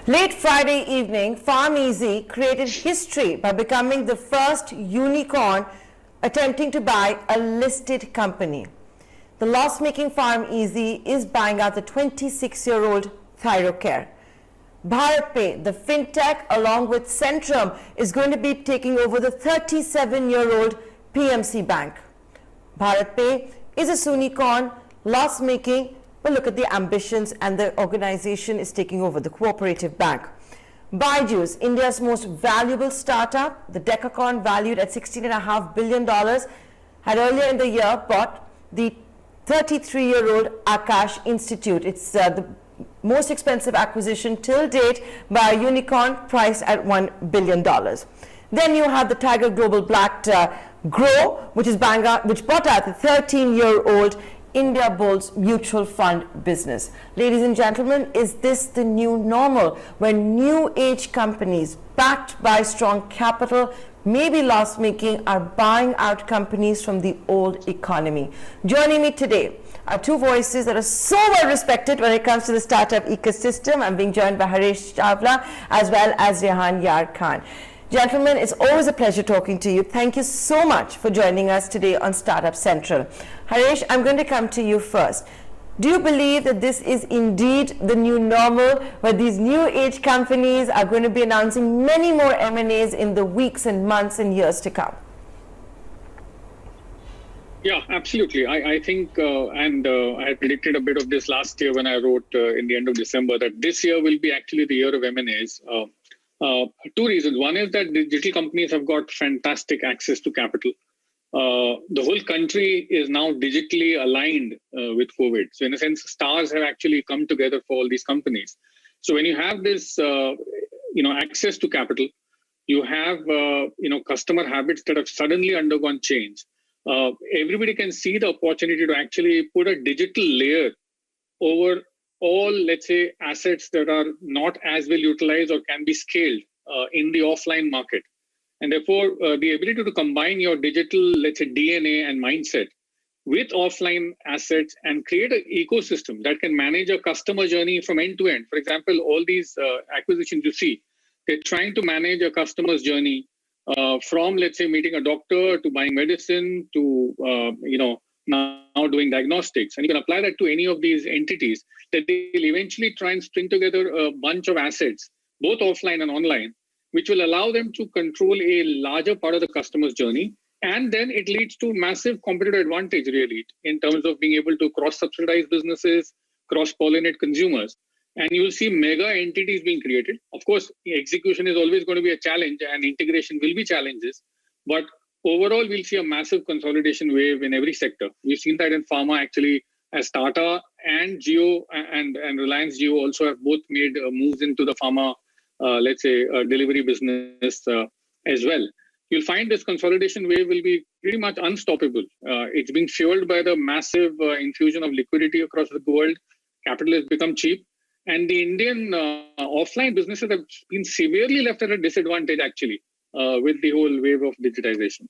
Late Friday evening, PharmEasy created history by becoming the first unicorn attempting to buy a listed company. The loss-making PharmEasy is buying out the 26-year-old ThyroCare. BharatPe, the fintech, along with Centrum, is going to be taking over the 37-year-old PMC Bank. BharatPe is a unicorn, loss-making, but look at the ambitions, and the organization is taking over the cooperative bank. Byju, India's most valuable startup, the decacorn valued at $16.5 billion, had earlier in the year bought the 33-year-old Akash Institute. It's the most expensive acquisition till date by a unicorn priced at $1 billion. Then you have the Tiger Global backed Groww, which bought out the 13-year-old Indiabulls mutual fund business. Ladies and gentlemen, is this the new normal when new age companies backed by strong capital, maybe loss-making, are buying out companies from the old economy? Joining me today are two voices that are so well respected when it comes to the startup ecosystem. I'm being joined by Harish Chawla as well as Rehan Yar Khan. Gentlemen, it's always a pleasure talking to you. Thank you so much for joining us today on Startup Central. Harish, I'm going to come to you first. Do you believe that this is indeed the new normal, where these new age companies are going to be announcing many more M&As in the weeks and months and years to come? Yeah, absolutely. I think, I had predicted a bit of this last year when I wrote in the end of December that this year will be actually the year of M&As. Two reasons. One is that digital companies have got fantastic access to capital. The whole country is now digitally aligned with COVID. So in a sense, stars have actually come together for all these companies. So when you have this, access to capital, you have, customer habits that have suddenly undergone change. Everybody can see the opportunity to actually put a digital layer over all, let's say, assets that are not as well utilized or can be scaled in the offline market. And therefore, the ability to combine your digital, let's say, DNA and mindset with offline assets and create an ecosystem that can manage a customer journey from end to end. For example, all these acquisitions you see, they're trying to manage a customer's journey from, let's say, meeting a doctor to buying medicine to, now doing diagnostics. And you can apply that to any of these entities, that they'll eventually try and string together a bunch of assets, both offline and online, which will allow them to control a larger part of the customer's journey. And then it leads to massive competitive advantage, really, in terms of being able to cross-subsidize businesses, cross-pollinate consumers. And you will see mega entities being created. Of course, execution is always going to be a challenge and integration will be challenges. But overall, we'll see a massive consolidation wave in every sector. We've seen that in pharma, actually, as Tata and Jio and Reliance Jio also have both made moves into the pharma, delivery business as well. You'll find this consolidation wave will be pretty much unstoppable. It's being fueled by the massive infusion of liquidity across the world. Capital has become cheap. And the Indian offline businesses have been severely left at a disadvantage, actually, with the whole wave of digitization.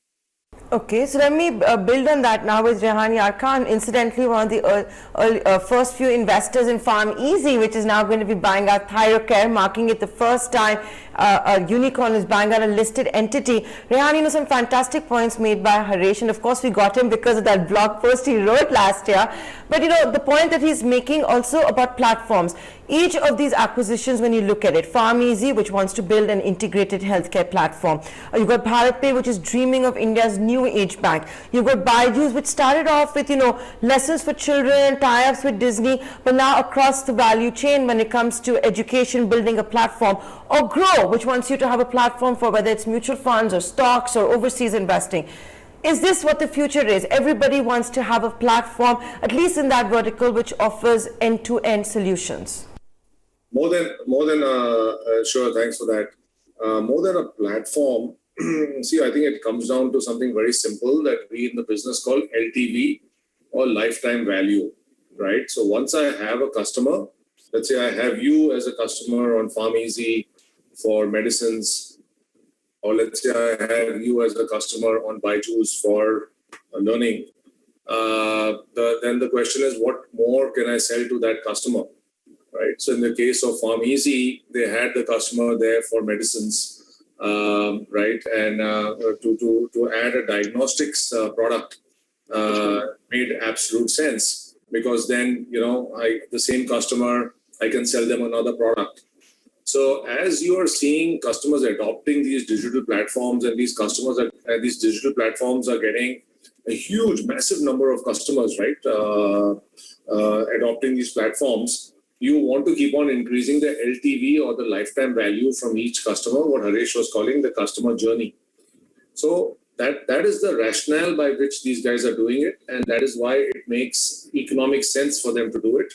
Okay, so let me build on that now with Rehan Yar Khan. Incidentally, one of the first few investors in PharmEasy, which is now going to be buying out ThyroCare, marking it the first time a unicorn is buying out a listed entity. Rehan, some fantastic points made by Harish, and of course we got him because of that blog post he wrote last year. But the point that he's making also about platforms. Each of these acquisitions, when you look at it, PharmEasy, which wants to build an integrated healthcare platform. You've got BharatPe, which is dreaming of India's new age bank. You've got Byju, which started off with, lessons for children, tie-ups with Disney, but now across the value chain when it comes to education, building a platform. Or Groww, which wants you to have a platform for whether it's mutual funds or stocks or overseas investing. Is this what the future is? Everybody wants to have a platform, at least in that vertical, which offers end-to-end solutions. More than sure, thanks for that. More than a platform, see, I think it comes down to something very simple that we in the business call LTV, or lifetime value, right? So once I have a customer, let's say I have you as a customer on PharmEasy for medicines, or let's say I have you as a customer on Byju's for learning, then the question is, what more can I sell to that customer? right? So in the case of PharmEasy, they had the customer there for medicines, right? And to add a diagnostics product made absolute sense, because then, the same customer, I can sell them another product. So as you are seeing customers adopting these digital platforms, and these digital platforms are getting a huge, massive number of customers, right? Adopting these platforms, you want to keep on increasing the LTV, or the lifetime value, from each customer, what Harish was calling the customer journey. So that is the rationale by which these guys are doing it, and that is why it makes economic sense for them to do it.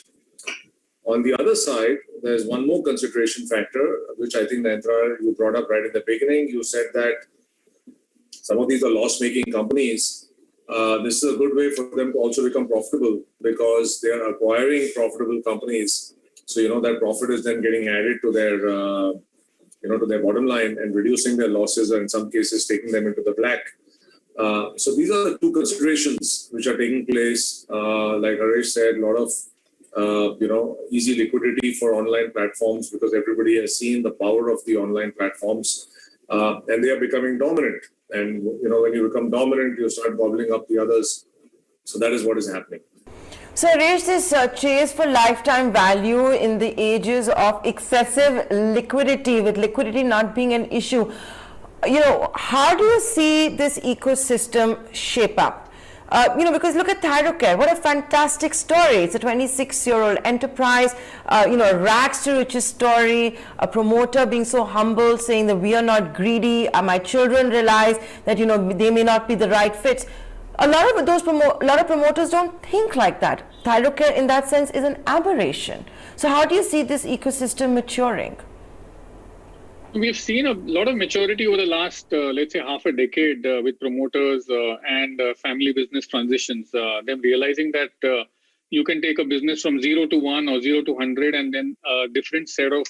On the other side, there's one more consideration factor, which I think, Nayanthara, you brought up right in the beginning. You said that some of these are loss-making companies. This is a good way for them to also become profitable, because they are acquiring profitable companies. So, that profit is then getting added to their, to their bottom line, and reducing their losses, or in some cases taking them into the black. So these are the two considerations which are taking place. Like Harish said, a lot of easy liquidity for online platforms, because everybody has seen the power of the online platforms, and they are becoming dominant. And when you become dominant, you start gobbling up the others. So that is what is happening. So, Harish, this chase for lifetime value in the ages of excessive liquidity, with liquidity not being an issue, how do you see this ecosystem shape up? Because look at ThyroCare, what a fantastic story. It's a 26-year-old enterprise, rags to riches story, a promoter being so humble, saying that we are not greedy, my children realize that, they may not be the right fits. A lot of promoters don't think like that. ThyroCare, in that sense, is an aberration. So how do you see this ecosystem maturing? We've seen a lot of maturity over the last, let's say, half a decade with promoters and family business transitions. Them realizing that you can take a business from 0 to 1 or 0 to 100, and then a different set of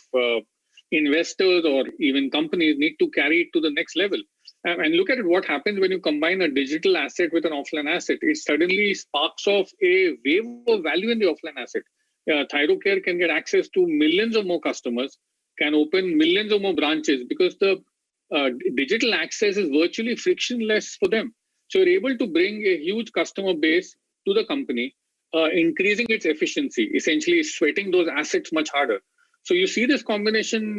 investors or even companies need to carry it to the next level. And look at what happens when you combine a digital asset with an offline asset. It suddenly sparks off a wave of value in the offline asset. ThyroCare can get access to millions of more customers, can open millions of more branches, because the digital access is virtually frictionless for them. So you're able to bring a huge customer base to the company, increasing its efficiency, essentially sweating those assets much harder. So you see this combination,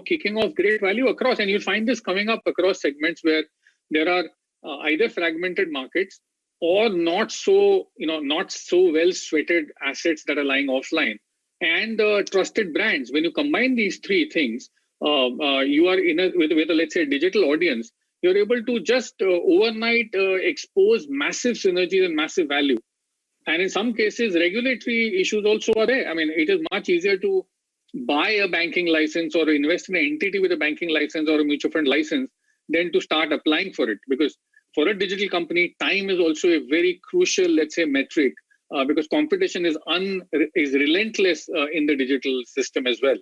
kicking off great value across, and you'll find this coming up across segments where there are either fragmented markets or not so well sweated assets that are lying offline, and trusted brands. When you combine these three things, you are with a, let's say, digital audience, you're able to just overnight expose massive synergies and massive value. And in some cases, regulatory issues also are there. I mean, it is much easier to buy a banking license or invest in an entity with a banking license or a mutual fund license than to start applying for it. Because for a digital company, time is also a very crucial, let's say, metric, because competition is relentless in the digital system as well.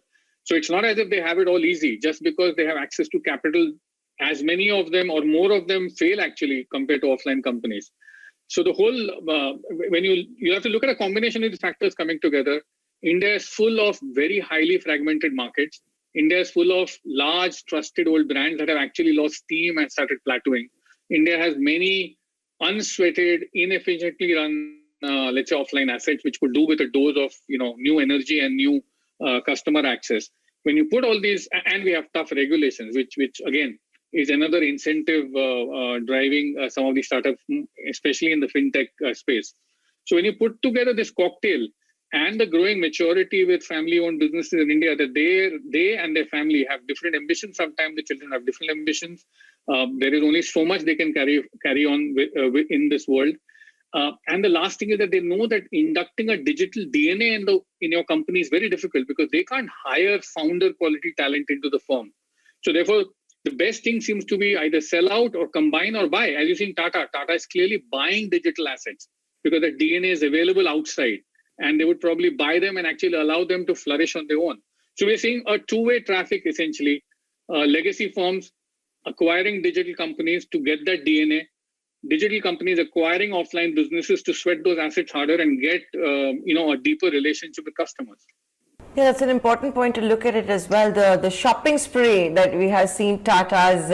So it's not as if they have it all easy. Just because they have access to capital, as many of them or more of them fail actually compared to offline companies. So the whole, when you have to look at a combination of these factors coming together. India is full of very highly fragmented markets. India is full of large, trusted old brands that have actually lost steam and started plateauing. India has many unsweated, inefficiently run, let's say, offline assets, which could do with a dose of new energy and new customer access. When you put all these, and we have tough regulations, which again is another incentive driving some of these startups, especially in the fintech space. So when you put together this cocktail and the growing maturity with family-owned businesses in India, that they and their family have different ambitions. Sometimes the children have different ambitions. There is only so much they can carry on with in this world. And the last thing is that they know that inducting a digital DNA in your company is very difficult, because they can't hire founder quality talent into the firm. So therefore, the best thing seems to be either sell out or combine or buy. As you see in Tata is clearly buying digital assets because the DNA is available outside, and they would probably buy them and actually allow them to flourish on their own. So we're seeing a two-way traffic, essentially. Legacy firms acquiring digital companies to get that DNA, digital companies acquiring offline businesses to sweat those assets harder and get a deeper relationship with customers. Yeah, that's an important point to look at it as well. The shopping spree that we have seen Tata's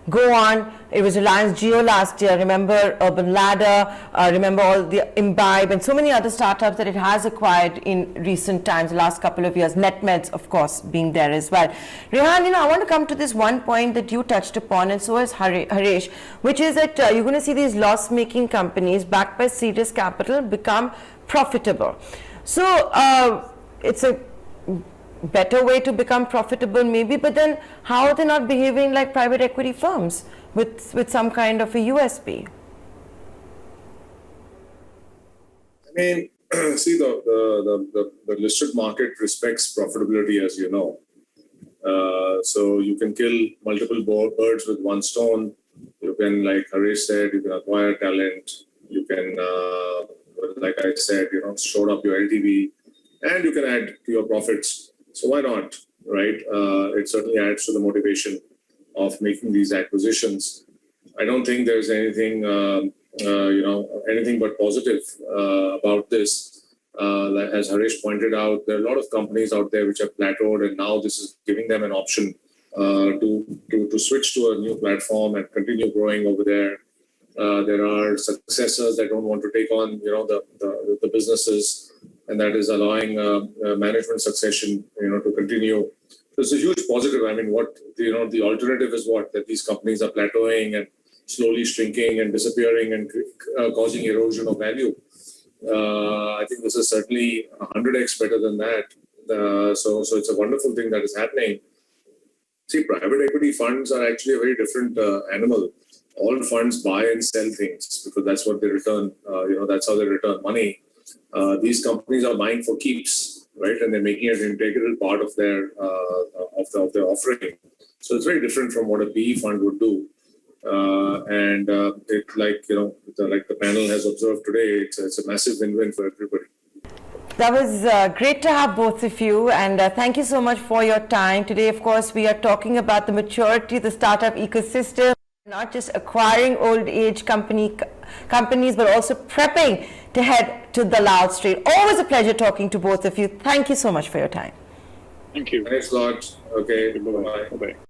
go on. It was Reliance Jio last year. Remember Urban Ladder. Remember all the Imbibe and so many other startups that it has acquired in recent times, the last couple of years. NetMeds, of course, being there as well. Rehan, I want to come to this one point that you touched upon, and so has Harish, which is that you're going to see these loss-making companies backed by serious capital become profitable. So it's a better way to become profitable maybe, but then how are they not behaving like private equity firms with some kind of a USP? I mean, see, the listed market respects profitability, as you know. So you can kill multiple birds with one stone. You can, like Harish said, you can acquire talent. You can, like I said, shore up your LTV, and you can add to your profits. So why not, right? It certainly adds to the motivation of making these acquisitions. I don't think there's anything, anything but positive about this. As Harish pointed out, there are a lot of companies out there which have plateaued, and now this is giving them an option to switch to a new platform and continue growing over there. There are successors that don't want to take on, the businesses, and that is allowing management succession, to continue. So it's a huge positive. I mean, what the alternative is that these companies are plateauing and slowly shrinking and disappearing and causing erosion of value. I think this is certainly 100x better than that. So it's a wonderful thing that is happening. See, private equity funds are actually a very different animal. All funds buy and sell things because that's what they return. That's how they return money. These companies are buying for keeps, right? And they're making it an integral part of their offering. So it's very different from what a PE fund would do. Like the panel has observed today, it's a massive win-win for everybody. That was great to have both of you, and thank you so much for your time. Today, of course, we are talking about the maturity of the startup ecosystem, not just acquiring old age companies, but also prepping to head to the loud street. Always a pleasure talking to both of you. Thank you so much for your time. Thank you. Thanks a lot. Okay, bye-bye. Bye-bye.